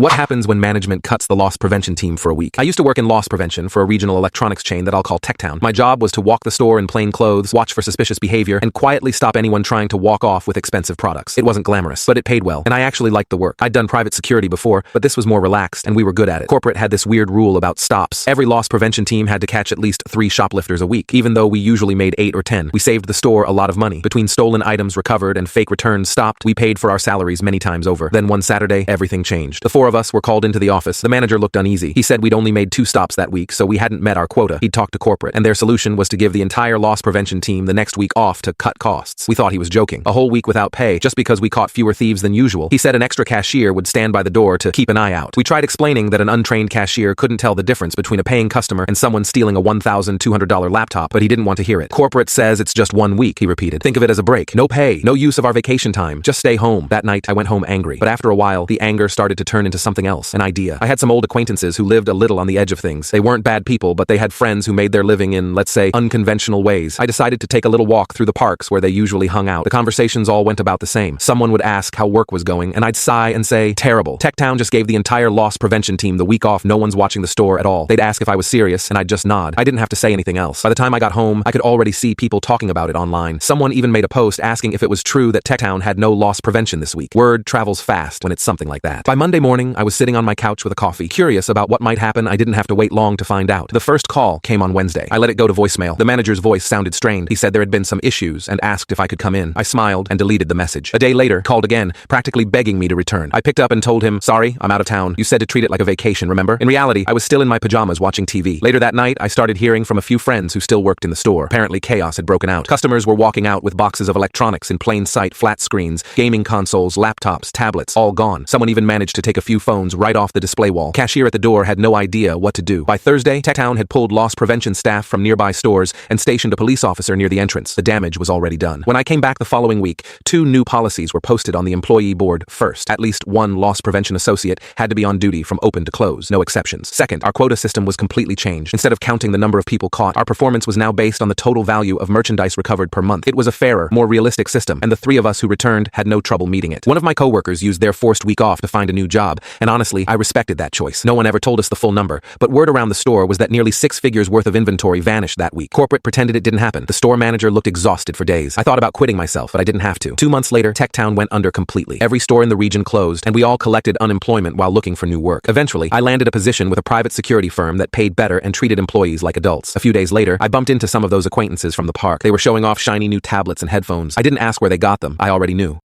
What happens when management cuts the loss prevention team for a week? I used to work in loss prevention for a regional electronics chain that I'll call Techtown. My job was to walk the store in plain clothes, watch for suspicious behavior, and quietly stop anyone trying to walk off with expensive products. It wasn't glamorous, but it paid well, and I actually liked the work. I'd done private security before, but this was more relaxed, and we were good at it. Corporate had this weird rule about stops. Every loss prevention team had to catch at least 3 shoplifters a week, even though we usually made 8 or 10. We saved the store a lot of money. Between stolen items recovered and fake returns stopped, we paid for our salaries many times over. Then one Saturday, everything changed. The 4 of us were called into the office. The manager looked uneasy. He said we'd only made 2 stops that week, so we hadn't met our quota. He'd talked to corporate, and their solution was to give the entire loss prevention team the next week off to cut costs. We thought he was joking. A whole week without pay, just because we caught fewer thieves than usual. He said an extra cashier would stand by the door to keep an eye out. We tried explaining that an untrained cashier couldn't tell the difference between a paying customer and someone stealing a $1,200 laptop, but he didn't want to hear it. Corporate says it's just 1 week, he repeated. Think of it as a break. No pay, no use of our vacation time. Just stay home. That night, I went home angry. But after a while, the anger started to turn into something else, an idea. I had some old acquaintances who lived a little on the edge of things. They weren't bad people, but they had friends who made their living in, let's say, unconventional ways. I decided to take a little walk through the parks where they usually hung out. The conversations all went about the same. Someone would ask how work was going, and I'd sigh and say, terrible. Techtown just gave the entire loss prevention team the week off. No one's watching the store at all. They'd ask if I was serious, and I'd just nod. I didn't have to say anything else. By the time I got home, I could already see people talking about it online. Someone even made a post asking if it was true that Techtown had no loss prevention this week. Word travels fast when it's something like that. By Monday morning, I was sitting on my couch with a coffee, curious about what might happen. I didn't have to wait long to find out. The first call came on Wednesday. I let it go to voicemail. The manager's voice sounded strained. He said there had been some issues and asked if I could come in. I smiled and deleted the message. A day later, called again, practically begging me to return. I picked up and told him, sorry, I'm out of town. You said to treat it like a vacation, remember? In reality, I was still in my pajamas watching TV. Later that night, I started hearing from a few friends who still worked in the store. Apparently, chaos had broken out. Customers were walking out with boxes of electronics in plain sight, flat screens, gaming consoles, laptops, tablets, all gone. Someone even managed to take a few phones right off the display wall. Cashier at the door had no idea what to do. By Thursday, Techtown had pulled loss prevention staff from nearby stores and stationed a police officer near the entrance. The damage was already done. When I came back the following week, 2 new policies were posted on the employee board. First, at least 1 loss prevention associate had to be on duty from open to close, no exceptions. Second, our quota system was completely changed. Instead of counting the number of people caught, our performance was now based on the total value of merchandise recovered per month. It was a fairer, more realistic system, and the 3 of us who returned had no trouble meeting it. One of my coworkers used their forced week off to find a new job, and honestly, I respected that choice. No one ever told us the full number, but word around the store was that nearly 6 figures worth of inventory vanished that week. Corporate pretended it didn't happen. The store manager looked exhausted for days. I thought about quitting myself, but I didn't have to. 2 months later, Techtown went under completely. Every store in the region closed, and we all collected unemployment while looking for new work. Eventually, I landed a position with a private security firm that paid better and treated employees like adults. A few days later, I bumped into some of those acquaintances from the park. They were showing off shiny new tablets and headphones. I didn't ask where they got them. I already knew.